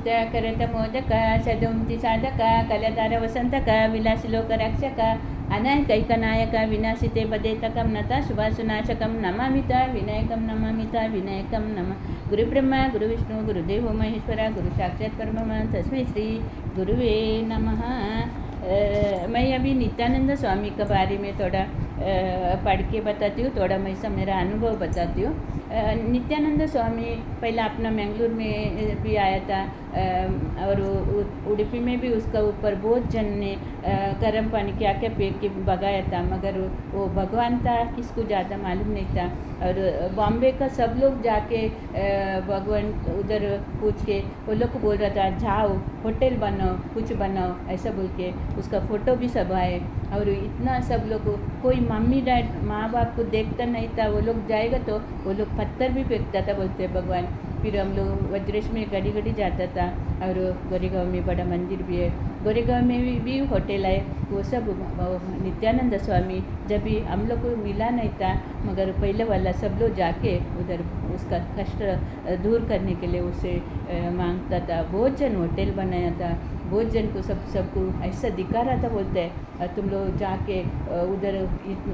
ಭೂತ ಕರತ ಮೋದಕ ಸದೋಂತಿ ಸಾಧಕ ಕಲಧಾರ ವಸಂತಕ ವಿಲಾಸಿ ಲೋಕ ರಕ್ಷಕ ಅನಾಯಕೈಕ ನಾಯಕ ವಿನಾಶಿತೆ ಬದೇತಕಂ ನತ ಶುಭಾಸುನಾಶಕಂ ನಮಾಮಿತ ವಿನಾಯಕಂ ನಮಾಮಿತ ವಿನಾಯಕಂ ನಮ ಗುರುಬ್ರಹ್ಮ ಗುರುವಿಷ್ಣು ಗುರುದೇವೋ ಮಹೇಶ್ವರ ಗುರು ಸಾಕ್ಷಾತ್ ಪರಬ್ರಹ್ಮ ತಸ್ಮೈ ಶ್ರೀ गुरुवे नमः। मैं अभी नित्यानंद स्वामी के बारे में थोड़ा पढ़ के बताती हूँ, थोड़ा मैं सब मेरा अनुभव बताती हूँ। नित्यानंद स्वामी पहला अपना मैंगलोर में भी आया था और उड़पी में भी उसका ऊपर बहुत जन ने गर्म पानी क्या क्या फेंक के भगाया था, मगर वो भगवान था किसको ज़्यादा मालूम नहीं था। और बॉम्बे का सब लोग जाके भगवान उधर पूछ के वो लोग को बोल रहा था जाओ होटल बनाओ कुछ बनाओ ऐसा बोल के उसका फ़ोटो भी सब आए। और इतना सब लोग कोई मम्मी डैड माँ बाप को देखता नहीं था, वो लोग जाएगा तो वो लोग पत्थर भी फेंकता था बोलते भगवान। फिर हम लोग वज्रेश में घड़ी घड़ी जाता था और गोरेगांव में बड़ा मंदिर भी है, गोरेगांव में भी होटल है। वो सब नित्यानंद स्वामी जब भी हम लोग को मिला नहीं था, मगर पहले वाला सब लोग जाके उधर उसका कष्ट दूर करने के लिए उसे मांगता था। बहुत जन होटल बनाया था, बहुत जन को सबको ऐसा दिखा रहा था, बोलते हैं तुम लोग जाके उधर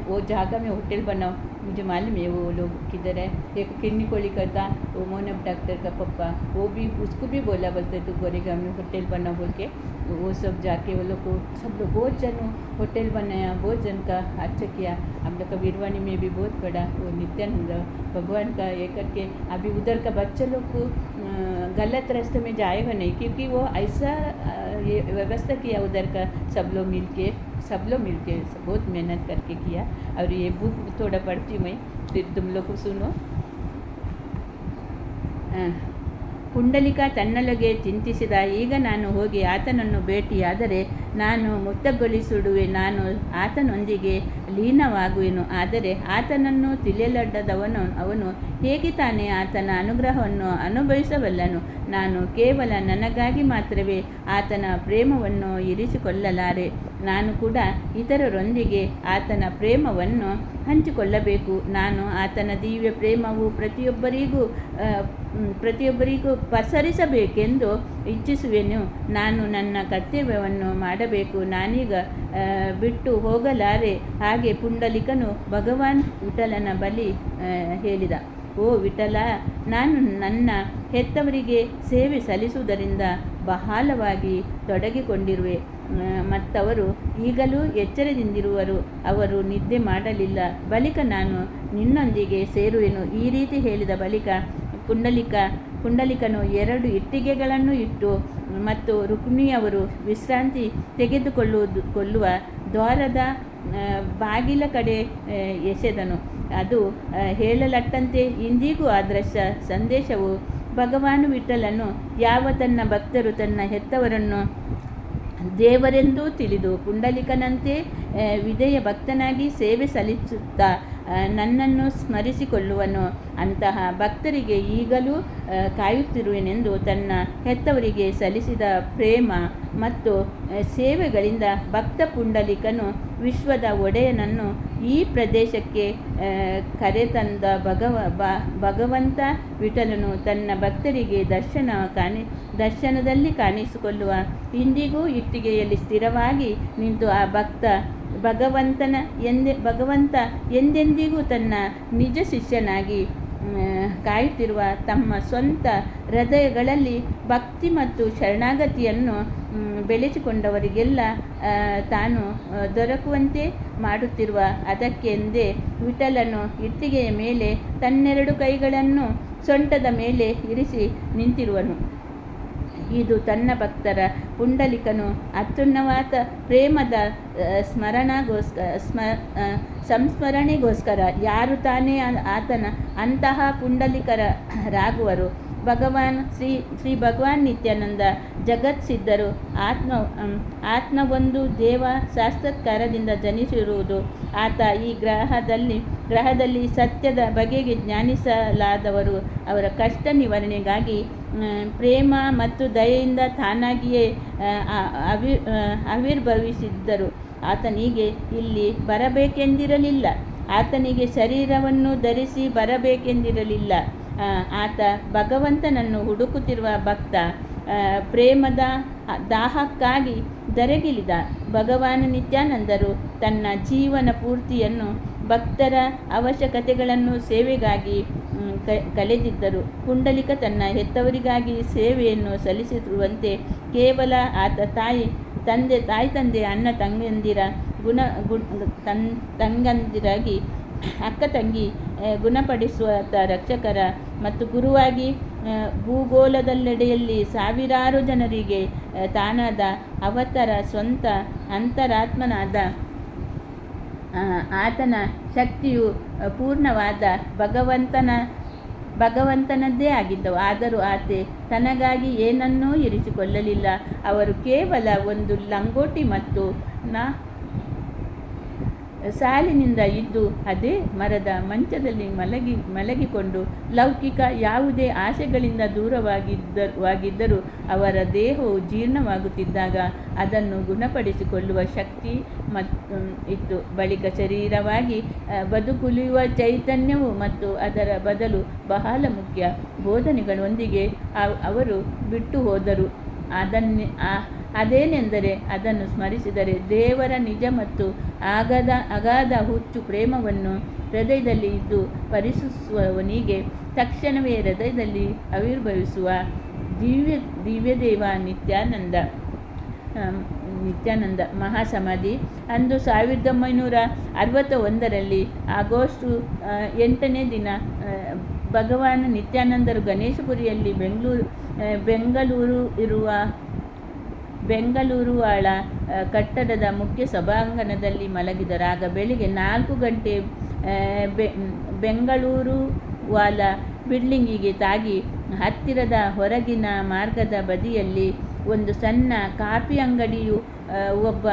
वो जगह में होटल बनाओ। मुझे मालूम है वो लोग किधर है। एक किन्नी कोली करता वो मोनब डॉक्टर का पप्पा, वो भी उसको भी बोला बोलते तो गोरेगांव में होटल बनाओ बोल के। वो सब जाके वो लोग को सब लोग बहुत जन होटल बनाया, बहुत जन का अच्छा किया। हम लोग का वीरवानी में भी बहुत बड़ा वो नित्यानंद भगवान का ये करके अभी उधर का बच्चे लोग को गलत रास्ते में जाएगा नहीं, क्योंकि वो ऐसा ये व्यवस्था किया उधर का सब लोग मिल के बहुत मेहनत करके किया। और ये बुक थोड़ा पढ़ती हूँ मैं, फिर तुम लोग को सुनो। ಪುಂಡಲಿಕ ತನ್ನೊಳಗೆ ಚಿಂತಿಸಿದ, ಈಗ ನಾನು ಹೋಗಿ ಆತನನ್ನು ಭೇಟಿಯಾದರೆ ನಾನು ಮುಕ್ತಗೊಳಿಸಿಡುವೆ, ನಾನು ಆತನೊಂದಿಗೆ ಲೀನವಾಗುವೆನು. ಆದರೆ ಆತನನ್ನು ತಿಳಿಯಲೊಡ್ಡದವನು ಅವನು ಹೇಗೆ ತಾನೇ ಆತನ ಅನುಗ್ರಹವನ್ನು ಅನುಭವಿಸಬಲ್ಲನು? ನಾನು ಕೇವಲ ನನಗಾಗಿ ಮಾತ್ರವೇ ಆತನ ಪ್ರೇಮವನ್ನು ಇರಿಸಿಕೊಳ್ಳಲಾರೆ. ನಾನು ಕೂಡ ಇತರರೊಂದಿಗೆ ಆತನ ಪ್ರೇಮವನ್ನು ಹಂಚಿಕೊಳ್ಳಬೇಕು. ನಾನು ಆತನ ದಿವ್ಯ ಪ್ರೇಮವು ಪ್ರತಿಯೊಬ್ಬರಿಗೂ ಪಸರಿಸಬೇಕೆಂದು ಇಚ್ಛಿಸುವೆನು. ನಾನು ನನ್ನ ಕರ್ತವ್ಯವನ್ನು ಮಾಡಬೇಕು, ನಾನೀಗ ಬಿಟ್ಟು ಹೋಗಲಾರೆ. ಹಾಗೆ ಪುಂಡಲಿಕನು ಭಗವಾನ್ ವಿಠಲನ ಬಳಿ ಹೇಳಿದ, ಓ ವಿಠಲ, ನಾನು ನನ್ನ ಹೆತ್ತವರಿಗೆ ಸೇವೆ ಸಲ್ಲಿಸುವುದರಿಂದ ಬಹಳವಾಗಿ ತೊಡಗಿಕೊಂಡಿರುವೆ, ಮತ್ತವರು ಈಗಲೂ ಎಚ್ಚರದಿಂದಿರುವರು, ಅವರು ನಿದ್ದೆ ಮಾಡಲಿಲ್ಲ. ಬಳಿಕ ನಾನು ನಿನ್ನೊಂದಿಗೆ ಸೇರುವೆನು. ಈ ರೀತಿ ಹೇಳಿದ ಬಳಿಕ ಪುಂಡಲಿಕನು 2 ಇಟ್ಟಿಗೆಗಳನ್ನು ಇಟ್ಟು ಮತ್ತು ರುಕ್ಮಿಣಿಯವರು ವಿಶ್ರಾಂತಿ ತೆಗೆದುಕೊಳ್ಳುವ ದ್ವಾರದ ಬಾಗಿಲ ಕಡೆ ಎಸೆದನು. ಅದು ಹೇಳಲಟ್ಟಂತೆ ಇಂದಿಗೂ ಆ ದೃಶ್ಯ ಸಂದೇಶವು ಭಗವಾನ್ ವಿಠಲನು ಯಾವ ತನ್ನ ಭಕ್ತರು ತನ್ನ ಹೆತ್ತವರನ್ನು ದೇವರೆಂದೂ ತಿಳಿದು ಪುಂಡಲಿಕನಂತೆ ವಿಧೇಯ ಭಕ್ತನಾಗಿ ಸೇವೆ ಸಲ್ಲಿಸುತ್ತಾ ನನ್ನನ್ನು ಸ್ಮರಿಸಿಕೊಳ್ಳುವನು, ಅಂತಹ ಭಕ್ತರಿಗೆ ಈಗಲೂ ಕಾಯುತ್ತಿರುವೆನೆಂದು ತನ್ನ ಹೆತ್ತವರಿಗೆ ಸಲ್ಲಿಸಿದ ಪ್ರೇಮ ಮತ್ತು ಸೇವೆಗಳಿಂದ ಭಕ್ತ ಪುಂಡಲಿಕನು ವಿಶ್ವದ ಒಡೆಯನನ್ನು ಈ ಪ್ರದೇಶಕ್ಕೆ ಕರೆತಂದ ಭಗವಂತ ವಿಠಲನು ತನ್ನ ಭಕ್ತರಿಗೆ ದರ್ಶನದಲ್ಲಿ ಕಾಣಿಸಿಕೊಳ್ಳುವ ಇಂದಿಗೂ ಇಟ್ಟಿಗೆಯಲ್ಲಿ ಸ್ಥಿರವಾಗಿ ನಿಂತು ಆ ಭಗವಂತ ಎಂದೆಂದಿಗೂ ತನ್ನ ನಿಜ ಶಿಷ್ಯನಾಗಿ ಕಾಯುತ್ತಿರುವ ತಮ್ಮ ಸ್ವಂತ ಹೃದಯಗಳಲ್ಲಿ ಭಕ್ತಿ ಮತ್ತು ಶರಣಾಗತಿಯನ್ನು ಬೆಳೆಸಿಕೊಂಡವರಿಗೆಲ್ಲ ತಾನು ದೊರಕುವಂತೆ ಮಾಡುತ್ತಿರುವ ಅದಕ್ಕೆಂದೇ ವಿಠಲನು ಇಟ್ಟಿಗೆಯ ಮೇಲೆ ತನ್ನೆರಡು ಕೈಗಳನ್ನು ಸೊಂಟದ ಮೇಲೆ ಇರಿಸಿ ನಿಂತಿರುವನು. ಇದು ತನ್ನ ಭಕ್ತರ ಪುಂಡಲಿಕನು ಅತ್ಯುನ್ನತ ಪ್ರೇಮದ ಸಂಸ್ಮರಣೆಗೋಸ್ಕರ ಯಾರು ತಾನೇ ಆತನ ಅಂತಹ ಪುಂಡಲಿಕರಾಗುವರು. ಶ್ರೀ ಭಗವಾನ್ ನಿತ್ಯಾನಂದ ಜಗತ್ ಸಿದ್ಧರು ಆತ್ಮವೊಂದು ದೇವ ಸಾಕ್ಷಾತ್ಕಾರದಿಂದ ಜನಿಸಿರುವುದು. ಆತ ಈ ಗ್ರಹದಲ್ಲಿ ಸತ್ಯದ ಬಗೆಗೆ ಜ್ಞಾನಿಸಲಾದವರು ಅವರ ಕಷ್ಟ ನಿವಾರಣೆಗಾಗಿ ಪ್ರೇಮ ಮತ್ತು ದಯೆಯಿಂದ ತಾನಾಗಿಯೇ ಆವಿರ್ಭವಿಸಿದ್ದರು. ಆತನಿಗೆ ಇಲ್ಲಿ ಬರಬೇಕೆಂದಿರಲಿಲ್ಲ, ಆತನಿಗೆ ಶರೀರವನ್ನು ಧರಿಸಿ ಬರಬೇಕೆಂದಿರಲಿಲ್ಲ. ಆತ ಭಗವಂತನನ್ನು ಹುಡುಕುತ್ತಿರುವ ಭಕ್ತ. ಪ್ರೇಮದ ದಾಹಕ್ಕಾಗಿ ಧರೆಗಿಳಿದ. ಭಗವಾನ್ ನಿತ್ಯಾನಂದರು ತನ್ನ ಜೀವನ ಪೂರ್ತಿಯನ್ನು ಭಕ್ತರ ಅವಶ್ಯಕತೆಗಳನ್ನು ಸೇವೆಗಾಗಿ ಕಳೆದಿದ್ದರು. ಪುಂಡಲಿಕ ತನ್ನ ಹೆತ್ತವರಿಗಾಗಿ ಸೇವೆಯನ್ನು ಸಲ್ಲಿಸಿರುವಂತೆ ಕೇವಲ ಆತ ತಾಯಿ ತಂದೆ ಅಣ್ಣ ತಂಗಿಯಂದಿರ ತಂಗಂದಿರಾಗಿ ಅಕ್ಕ ತಂಗಿ ಗುಣಪಡಿಸುವ ರಕ್ಷಕರ ಮತ್ತು ಗುರುವಾಗಿ ಭೂಗೋಳದೆಲ್ಲೆಡೆಯಲ್ಲಿ ಸಾವಿರಾರು ಜನರಿಗೆ ತಾನಾದ ಅವತಾರ ಸ್ವಂತ ಅಂತರಾತ್ಮನಾದ ಆತನ ಶಕ್ತಿಯು ಪೂರ್ಣವಾದ ಭಗವಂತನದ್ದೇ ಆಗಿದ್ದವು. ಆದರೂ ಆತ ತನಗಾಗಿ ಏನನ್ನೂ ಇರಿಸಿಕೊಳ್ಳಲಿಲ್ಲ. ಅವರು ಕೇವಲ ಒಂದು ಲಂಗೋಟಿ ಮತ್ತು ಸಾಲಿನಿಂದ ಇದ್ದು ಅದೇ ಮರದ ಮಂಚದಲ್ಲಿ ಮಲಗಿಕೊಂಡು ಲೌಕಿಕ ಯಾವುದೇ ಆಸೆಗಳಿಂದ ದೂರವಾಗಿದ್ದರೂ ಅವರ ದೇಹವು ಜೀರ್ಣವಾಗುತ್ತಿದ್ದಾಗ ಅದನ್ನು ಗುಣಪಡಿಸಿಕೊಳ್ಳುವ ಶಕ್ತಿ ಇತ್ತು. ಬಳಿಕ ಶರೀರವಾಗಿ ಬದುಕುಳಿಯುವ ಚೈತನ್ಯವು ಮತ್ತು ಅದರ ಬದಲು ಬಹಳ ಮುಖ್ಯ ಬೋಧನೆಗಳೊಂದಿಗೆ ಅವರು ಬಿಟ್ಟು ಹೋದರು. ಅದೇನೆಂದರೆ ಅದನ್ನು ಸ್ಮರಿಸಿದರೆ ದೇವರ ನಿಜ ಮತ್ತು ಅಗಾಧ ಹುಚ್ಚು ಪ್ರೇಮವನ್ನು ಹೃದಯದಲ್ಲಿ ಇದ್ದು ಪರಿಶೀಲಿಸುವವನಿಗೆ ತಕ್ಷಣವೇ ಹೃದಯದಲ್ಲಿ ಆವಿರ್ಭವಿಸುವ ದಿವ್ಯದೇವ ನಿತ್ಯಾನಂದ ಮಹಾಸಮಾಧಿ. ಅಂದು 1961ರಲ್ಲಿ ಆಗಸ್ಟ್ 8ನೇ ದಿನ ಭಗವಾನ್ ನಿತ್ಯಾನಂದರು ಗಣೇಶಪುರಿಯಲ್ಲಿ ಬೆಂಗಳೂರುವಾಳ ಕಟ್ಟಡದ ಮುಖ್ಯ ಸಭಾಂಗಣದಲ್ಲಿ ಮಲಗಿದರು. ಆಗ ಬೆಳಿಗ್ಗೆ 4 ಗಂಟೆ ಬೆಂಗಳೂರುವಾಲ ಬಿಲ್ಡಿಂಗಿಗೆ ತಾಗಿ ಹತ್ತಿರದ ಹೊರಗಿನ ಮಾರ್ಗದ ಬದಿಯಲ್ಲಿ ಒಂದು ಸಣ್ಣ ಕಾಫಿ ಅಂಗಡಿಯು ಒಬ್ಬ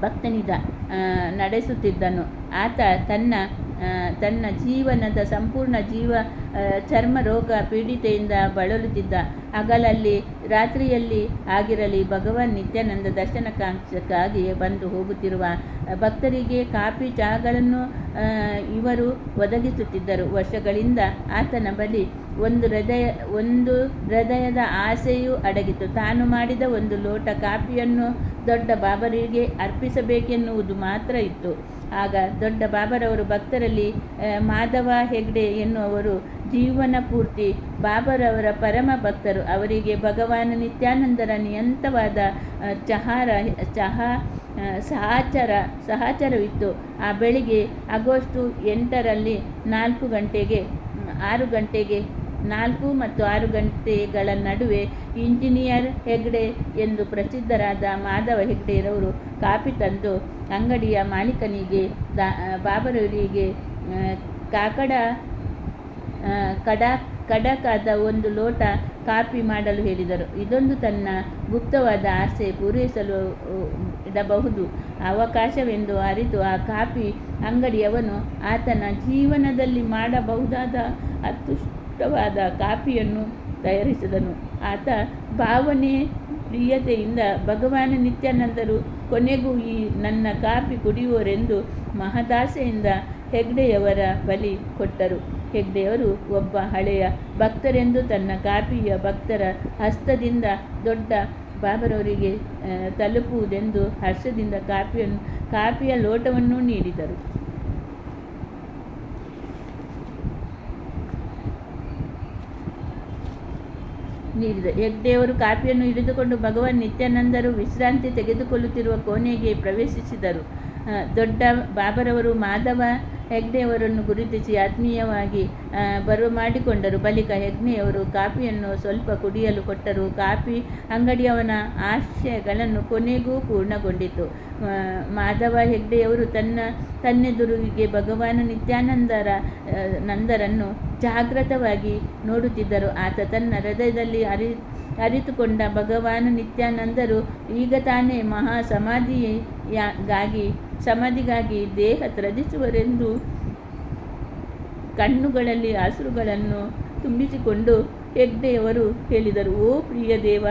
ಭಕ್ತನಿಂದ ನಡೆಸುತ್ತಿದ್ದನು. ಆತ ತನ್ನ ಜೀವನದ ಸಂಪೂರ್ಣ ಚರ್ಮ ರೋಗ ಪೀಡಿತೆಯಿಂದ ಬಳಲುತ್ತಿದ್ದ. ಹಗಲಲ್ಲಿ ರಾತ್ರಿಯಲ್ಲಿ ಆಗಿರಲಿ ಭಗವಾನ್ ನಿತ್ಯಾನಂದ ದರ್ಶನಕ್ಕಾಗಿ ಬಂದು ಹೋಗುತ್ತಿರುವ ಭಕ್ತರಿಗೆ ಕಾಫಿ ಚಹಾಗಳನ್ನು ಇವರು ಒದಗಿಸುತ್ತಿದ್ದರು. ವರ್ಷಗಳಿಂದ ಆತನ ಬಳಿ ಒಂದು ಹೃದಯದ ಆಸೆಯೂ ಅಡಗಿತು. ತಾನು ಮಾಡಿದ ಒಂದು ಲೋಟ ಕಾಫಿಯನ್ನು ದೊಡ್ಡ ಬಾಬರಿಗೆ ಅರ್ಪಿಸಬೇಕೆನ್ನುವುದು ಮಾತ್ರ ಇತ್ತು. ಆಗ ದೊಡ್ಡ ಬಾಬರವರು ಭಕ್ತರಲ್ಲಿ ಮಾಧವ ಹೆಗ್ಡೆ ಎನ್ನುವರು ಜೀವನ ಪೂರ್ತಿ ಬಾಬರವರ ಪರಮ ಭಕ್ತರು. ಅವರಿಗೆ ಭಗವಾನ್ ನಿತ್ಯಾನಂದರ ನಿಯಂತವಾದ ಸಹಚರವಿತ್ತು. ಆ ಬೆಳಿಗ್ಗೆ ಆಗಸ್ಟ್ 8ರಲ್ಲಿ 4 ಮತ್ತು 6 ಗಂಟೆಗಳ ನಡುವೆ ಇಂಜಿನಿಯರ್ ಹೆಗ್ಡೆ ಎಂದು ಪ್ರಸಿದ್ಧರಾದ ಮಾಧವ ಹೆಗ್ಡೆರವರು ಕಾಫಿ ತಂದು ಅಂಗಡಿಯ ಮಾಲೀಕನಿಗೆ ಬಾಬರವರಿಗೆ ಕಡಕಾದ ಒಂದು ಲೋಟ ಕಾಫಿ ಮಾಡಲು ಹೇಳಿದರು. ಇದೊಂದು ತನ್ನ ಗುಪ್ತವಾದ ಆಸೆ ಪೂರೈಸಲು ಇಡಬಹುದು ಅವಕಾಶವೆಂದು ಅರಿತು ಆ ಕಾಫಿ ಅಂಗಡಿಯವನು ಆತನ ಜೀವನದಲ್ಲಿ ಮಾಡಬಹುದಾದ ಅತ್ಯುಷ್ಟವಾದ ಕಾಫಿಯನ್ನು ತಯಾರಿಸಿದನು. ಆತ ಭಾವನೆ ಪ್ರಿಯತೆಯಿಂದ ಭಗವಾನ್ ನಿತ್ಯಾನಂದರು ಕೊನೆಗೂ ಈ ನನ್ನ ಕಾಫಿ ಕುಡಿಯುವರೆಂದು ಮಹದಾಸೆಯಿಂದ ಹೆಗ್ಡೆಯವರ ಬಳಿ ಕೊಟ್ಟರು. ಹೆಗ್ಡೆಯವರು ಒಬ್ಬ ಹಳೆಯ ಭಕ್ತರೆಂದು ತನ್ನ ಕಾಫಿಯ ಭಕ್ತರ ಹಸ್ತದಿಂದ ದೊಡ್ಡ ಬಾಬರವರಿಗೆ ತಲುಪುವುದೆಂದು ಹರ್ಷದಿಂದ ಕಾಫಿಯ ಲೋಟವನ್ನು ನೀಡಿದರು. ಹೆಗ್ಡೆಯವರು ಕಾಫಿಯನ್ನು ಹಿಡಿದುಕೊಂಡು ಭಗವಾನ್ ನಿತ್ಯಾನಂದರು ವಿಶ್ರಾಂತಿ ತೆಗೆದುಕೊಳ್ಳುತ್ತಿರುವ ಕೋಣೆಗೆ ಪ್ರವೇಶಿಸಿದರು. ದೊಡ್ಡ ಬಾಬರವರು ಮಾಧವ ಹೆಗ್ಡೆಯವರನ್ನು ಗುರುತಿಸಿ ಆತ್ಮೀಯವಾಗಿ ಬರಮಾಡಿಕೊಂಡರು. ಬಳಿಕ ಹೆಗ್ಡೆಯವರು ಕಾಫಿಯನ್ನು ಸ್ವಲ್ಪ ಕುಡಿಯಲು ಕೊಟ್ಟರು. ಕಾಫಿ ಅಂಗಡಿಯವನ ಆಶಯಗಳನ್ನು ಕೊನೆಗೂ ಪೂರ್ಣಗೊಂಡಿತು. ಮಾಧವ ಹೆಗ್ಡೆಯವರು ತನ್ನೆದುರಿಗೆ ಭಗವಾನ್ ನಿತ್ಯಾನಂದರನ್ನು ಜಾಗೃತವಾಗಿ ನೋಡುತ್ತಿದ್ದರು. ಆತ ತನ್ನ ಹೃದಯದಲ್ಲಿ ಅರಿತುಕೊಂಡ ಭಗವಾನ್ ನಿತ್ಯಾನಂದರು ಈಗ ತಾನೇ ಸಮಾಧಿಗಾಗಿ ದೇಹ ತ್ಯಜಿಸುವರೆಂದು ಕಣ್ಣುಗಳಲ್ಲಿ ಅಶ್ರುಗಳನ್ನು ತುಂಬಿಸಿಕೊಂಡು ಹೆಗ್ಡೆಯವರು ಹೇಳಿದರು. ಓ ಪ್ರಿಯ ದೇವ,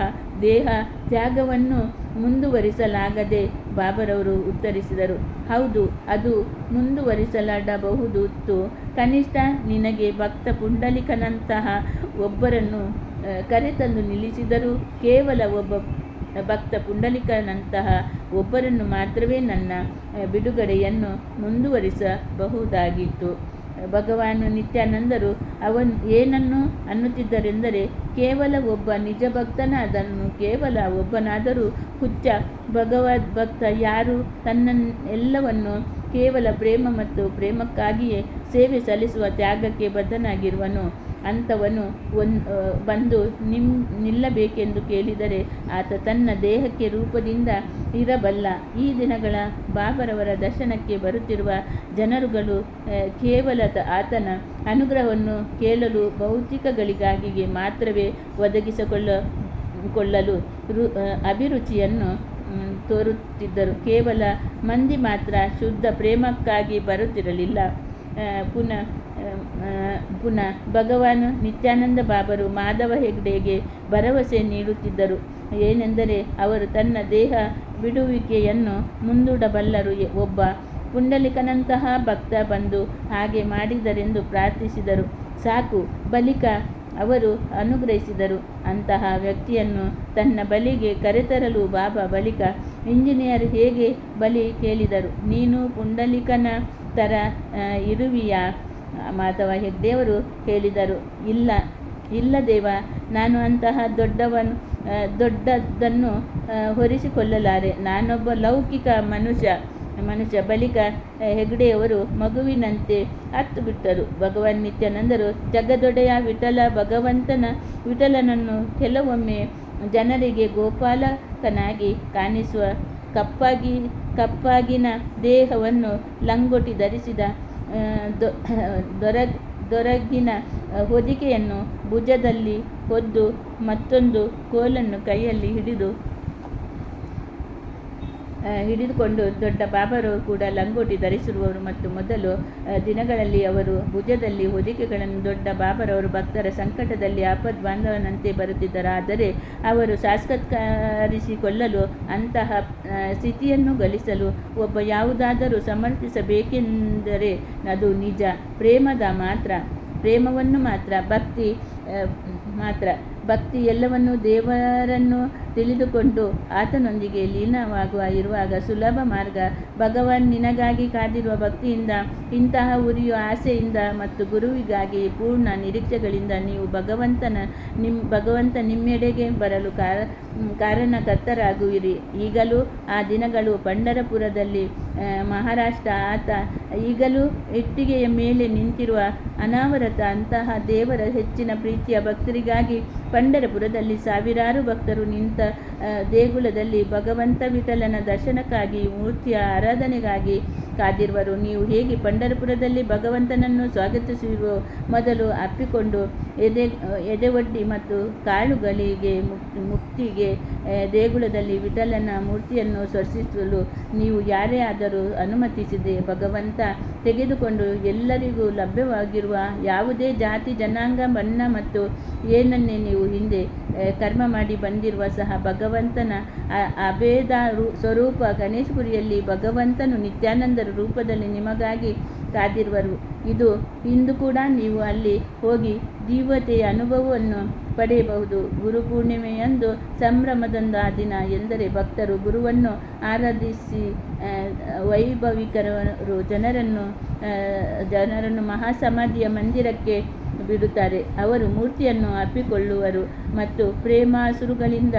ದೇಹ ತ್ಯಾಗವನ್ನು ಮುಂದುವರಿಸಲಾಗದೆ? ಬಾಬರವರು ಉತ್ತರಿಸಿದರು, ಹೌದು, ಅದು ಮುಂದುವರಿಸಲಾಗಬಹುದಿತ್ತು. ಕನಿಷ್ಠ ನಿನಗೆ ಭಕ್ತ ಪುಂಡಲಿಕನಂತಹ ಒಬ್ಬರನ್ನು ಕರೆತಂದು ನಿಲ್ಲಿಸಿದರೂ ಕೇವಲ ಒಬ್ಬ ಭಕ್ತ ಪುಂಡಲಿಕನಂತಹ ಒಬ್ಬರನ್ನು ಮಾತ್ರವೇ ನನ್ನ ಬಿಡುಗಡೆಯನ್ನು ಮುಂದುವರಿಸಬಹುದಾಗಿತ್ತು. ಭಗವಾನ್ ನಿತ್ಯಾನಂದರು ಅವನು ಏನನ್ನು ಅನ್ನುತ್ತಿದ್ದರೆಂದರೆ, ಕೇವಲ ಒಬ್ಬ ನಿಜ ಭಕ್ತನಾದನು, ಕೇವಲ ಒಬ್ಬನಾದರೂ ಹುಚ್ಚ ಭಗವದ್ಭಕ್ತ ಯಾರು ತನ್ನನ್ನೆಲ್ಲವನ್ನು ಕೇವಲ ಪ್ರೇಮ ಮತ್ತು ಪ್ರೇಮಕ್ಕಾಗಿಯೇ ಸೇವೆ ಸಲ್ಲಿಸುವ ತ್ಯಾಗಕ್ಕೆ ಬದ್ಧನಾಗಿರುವನು, ಅಂಥವನು ಬಂದು ನಿಲ್ಲಬೇಕೆಂದು ಕೇಳಿದರೆ ಆತ ತನ್ನ ದೇಹಕ್ಕೆ ರೂಪದಿಂದ ಇರಬಲ್ಲ. ಈ ದಿನಗಳ ಬಾಬರವರ ದರ್ಶನಕ್ಕೆ ಬರುತ್ತಿರುವ ಜನರುಗಳು ಕೇವಲ ಆತನ ಅನುಗ್ರಹವನ್ನು ಕೇಳಲು ಭೌತಿಕಗಳಿಗಾಗಿ ಮಾತ್ರವೇ ಒದಗಿಸಿಕೊಳ್ಳಲು ಅಭಿರುಚಿಯನ್ನು ತೋರುತ್ತಿದ್ದರು. ಕೇವಲ ಮಂದಿ ಮಾತ್ರ ಶುದ್ಧ ಪ್ರೇಮಕ್ಕಾಗಿ ಬರುತ್ತಿರಲಿಲ್ಲ. ಪುನಃ ಭಗವಾನ್ ನಿತ್ಯಾನಂದ ಬಾಬರು ಮಾಧವ ಹೆಗ್ಡೆಗೆ ಭರವಸೆ ನೀಡುತ್ತಿದ್ದರು. ಏನೆಂದರೆ, ಅವರು ತನ್ನ ದೇಹ ಬಿಡುವಿಕೆಯನ್ನು ಮುಂದೂಡಬಲ್ಲರು. ಒಬ್ಬ ಪುಂಡಲಿಕನಂತಹ ಭಕ್ತ ಬಂದು ಹಾಗೆ ಮಾಡಿದರೆಂದು ಪ್ರಾರ್ಥಿಸಿದರು ಸಾಕು. ಬಳಿಕ ಅವರು ಅನುಗ್ರಹಿಸಿದರು. ಅಂತಹ ವ್ಯಕ್ತಿಯನ್ನು ತನ್ನ ಬಳಿಗೆ ಕರೆತರಲು ಬಾಬಾ ಬಳಿಕ ಇಂಜಿನಿಯರ್ ಹೇಗೆ ಬಳಿ ಕೇಳಿದರು, ನೀನು ಪುಂಡಲಿಕನ ಥರ ಇರುವಿಯಾ? ಮಾಧವ ಹೆಗ್ಡೆಯವರು ಹೇಳಿದರು, ಇಲ್ಲ ದೇವ, ನಾನು ಅಂತಹ ದೊಡ್ಡದನ್ನು ಹೊರಿಸಿಕೊಳ್ಳಲಾರೆ. ನಾನೊಬ್ಬ ಲೌಕಿಕ ಮನುಷ್ಯ. ಬಳಿಕ ಹೆಗ್ಡೆಯವರು ಮಗುವಿನಂತೆ ಹತ್ತು ಬಿಟ್ಟರು. ಭಗವಾನ್ ನಿತ್ಯಾನಂದರು ಜಗದೊಡೆಯ ವಿಠಲನನ್ನು ಕೆಲವೊಮ್ಮೆ ಜನರಿಗೆ ಗೋಪಾಲಕನಾಗಿ ಕಾಣಿಸುವ ಕಪ್ಪಾಗಿನ ದೇಹವನ್ನು ಲಂಗೋಟಿ ಧರಿಸಿದ ದೊರಗಿನ ಹೊದಿಕೆಯನ್ನು ಭುಜದಲ್ಲಿ ಹೊದ್ದು ಮತ್ತೊಂದು ಕೋಲನ್ನು ಕೈಯಲ್ಲಿ ಹಿಡಿದುಕೊಂಡು ದೊಡ್ಡ ಬಾಬರವರು ಕೂಡ ಲಂಗೋಟಿ ಧರಿಸಿರುವವರು ಮತ್ತು ಮೊದಲು ದಿನಗಳಲ್ಲಿ ಅವರು ಭುಜದಲ್ಲಿ ಹೊದಿಕೆಗಳನ್ನು ದೊಡ್ಡ ಬಾಬರವರು ಭಕ್ತರ ಸಂಕಟದಲ್ಲಿ ಆಪದ್ ಬಾಂಧವನಂತೆ ಬರುತ್ತಿದ್ದರು. ಆದರೆ ಅವರು ಸಾಕ್ಷಾತ್ಕರಿಸಿಕೊಳ್ಳಲು ಅಂತಹ ಸ್ಥಿತಿಯನ್ನು ಗಳಿಸಲು ಒಬ್ಬ ಯಾವುದಾದರೂ ಸಮರ್ಥಿಸಬೇಕೆಂದರೆ ಅದು ನಿಜ ಪ್ರೇಮವನ್ನು ಮಾತ್ರ. ಭಕ್ತಿ ಎಲ್ಲವನ್ನೂ ದೇವರನ್ನು ತಿಳಿದುಕೊಂಡು ಆತನೊಂದಿಗೆ ಲೀನವಾಗುವ ಇರುವಾಗ ಸುಲಭ ಮಾರ್ಗ. ಭಗವಾನ್ ನಿನಗಾಗಿ ಕಾದಿರುವ ಭಕ್ತಿಯಿಂದ, ಇಂತಹ ಉರಿಯುವ ಆಸೆಯಿಂದ ಮತ್ತು ಗುರುವಿಗಾಗಿ ಪೂರ್ಣ ನಿರೀಕ್ಷೆಗಳಿಂದ ನೀವು ಭಗವಂತ ನಿಮ್ಮೆಡೆಗೆ ಬರಲು ಕಾರಣಕರ್ತರಾಗುವಿರಿ. ಈಗಲೂ ಆ ದಿನಗಳು ಪಂಢರಪುರದಲ್ಲಿ ಮಹಾರಾಷ್ಟ್ರ. ಆತ ಈಗಲೂ ಇಟ್ಟಿಗೆಯ ಮೇಲೆ ನಿಂತಿರುವ ಅನಾವರತ. ಅಂತಹ ದೇವರ ಹೆಚ್ಚಿನ ಪ್ರೀತಿಯ ಭಕ್ತರಿಗಾಗಿ ಪಂಢರಪುರದಲ್ಲಿ ಸಾವಿರಾರು ಭಕ್ತರು ನಿಂತ ದೇಗುಲದಲ್ಲಿ ಭಗವಂತ ವಿಠಲನ ದರ್ಶನಕ್ಕಾಗಿ, ಮೂರ್ತಿಯ ಆರಾಧನೆಗಾಗಿ ಕಾದಿರುವರು. ನೀವು ಹೇಗೆ ಪಂಢರಪುರದಲ್ಲಿ ಭಗವಂತನನ್ನು ಸ್ವಾಗತಿಸುವಿರೋ, ಮೊದಲು ಅಪ್ಪಿಕೊಂಡು ಎದೆವಡ್ಡಿ ಮತ್ತು ಕಾಳುಗಳಿಗೆ ಮುಕ್ತಿಗೆ ದೇಗುಲದಲ್ಲಿ ವಿಠಲನ ಮೂರ್ತಿಯನ್ನು ಸ್ಪರ್ಶಿಸಲು ನೀವು ಯಾರೇ ಆದರೂ ಅನುಮತಿಸಿದೆ. ಭಗವಂತ ತೆಗೆದುಕೊಂಡು ಎಲ್ಲರಿಗೂ ಲಭ್ಯವಾಗಿರುವ ಯಾವುದೇ ಜಾತಿ, ಜನಾಂಗ, ಬಣ್ಣ ಮತ್ತು ಏನನ್ನೇ ನೀವು ಹಿಂದೆ ಕರ್ಮ ಮಾಡಿ ಬಂದಿರುವ ಸಹ ಭಗವಂತನ ಅಭೇದ ಸ್ವರೂಪ ಗಣೇಶಪುರಿಯಲ್ಲಿ ಭಗವಂತನು ನಿತ್ಯಾನಂದರ ರೂಪದಲ್ಲಿ ನಿಮಗಾಗಿ ಕಾದಿರುವರು. ಇಂದು ಕೂಡ ನೀವು ಅಲ್ಲಿ ಹೋಗಿ ದಿವ್ಯತೆಯ ಅನುಭವವನ್ನು ಪಡೆಯಬಹುದು. ಗುರುಪೂರ್ಣಿಮೆಯಂದು ಸಂಭ್ರಮದೊಂದು ಆ ದಿನ ಎಂದರೆ ಭಕ್ತರು ಗುರುವನ್ನು ಆರಾಧಿಸಿ ವೈಭವಿಕರು ಜನರನ್ನು ಮಹಾಸಮಾಧಿಯ ಮಂದಿರಕ್ಕೆ ಬಿಡುತ್ತಾರೆ. ಅವರು ಮೂರ್ತಿಯನ್ನು ಅಪ್ಪಿಕೊಳ್ಳುವರು ಮತ್ತು ಪ್ರೇಮಾಸುರುಗಳಿಂದ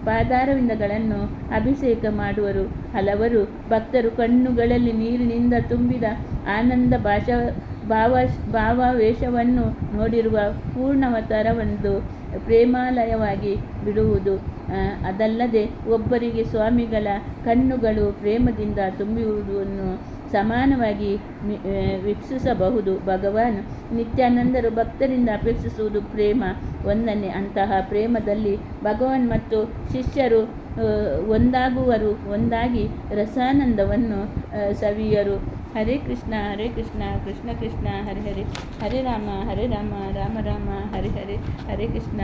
ಪಾದಾರವಿಂದಗಳನ್ನು ಅಭಿಷೇಕ ಮಾಡುವರು. ಹಲವರು ಭಕ್ತರು ಕಣ್ಣುಗಳಲ್ಲಿ ನೀರಿನಿಂದ ತುಂಬಿದ ಆನಂದ ಭಾವಾವೇಶವನ್ನು ನೋಡಿರುವ ಪೂರ್ಣಾವತಾರವೊಂದು ಪ್ರೇಮಾಲಯವಾಗಿ ಬಿಡುವುದು. ಅದಲ್ಲದೆ ಒಬ್ಬರಿಗೆ ಸ್ವಾಮಿಗಳ ಕಣ್ಣುಗಳು ಪ್ರೇಮದಿಂದ ತುಂಬಿರುವುದನ್ನು ಸಮಾನವಾಗಿ ವೀಕ್ಷಿಸಬಹುದು. ಭಗವಾನ್ ನಿತ್ಯಾನಂದರು ಭಕ್ತರಿಂದ ಅಪೇಕ್ಷಿಸುವುದು ಪ್ರೇಮ ಒಂದನ್ನೇ. ಅಂತಹ ಪ್ರೇಮದಲ್ಲಿ ಭಗವಾನ್ ಮತ್ತು ಶಿಷ್ಯರು ಒಂದಾಗುವರು, ಒಂದಾಗಿ ರಸಾನಂದವನ್ನು ಸವಿಯರು. ಹರೇ ಕೃಷ್ಣ ಕೃಷ್ಣ ಕೃಷ್ಣ ಹರೆ ಹರೆ, ಹರೇ ರಾಮ ರಾಮ ರಾಮ ಹರೆ ಹರೆ. ಹರೇ ಕೃಷ್ಣ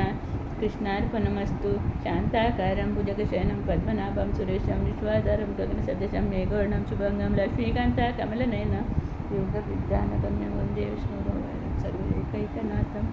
ಕೃಷ್ಣಾರ್ಪಣಮಸ್ತು. ಶಾಂತಾಕಾರಂ ಭುಜಗಶಯನಂ ಪದ್ಮನಾಭಂ ಸುರೇಶಂ ವಿಶ್ವಾಧಾರಂ ಗಗನಸದೃಶಂ ಮೇಘವರ್ಣಂ ಶುಭಂಗಂ ಲಕ್ಷ್ಮೀಕಾಂತ ಕಮಲನಯನ ಯೋಗವಿಜ್ಞಾನಗಮ್ಯಂ ವಂದೇ ವಿಷ್ಣುರೂಪಂ ಸರ್ವೈಕೈಕನಾಥಂ.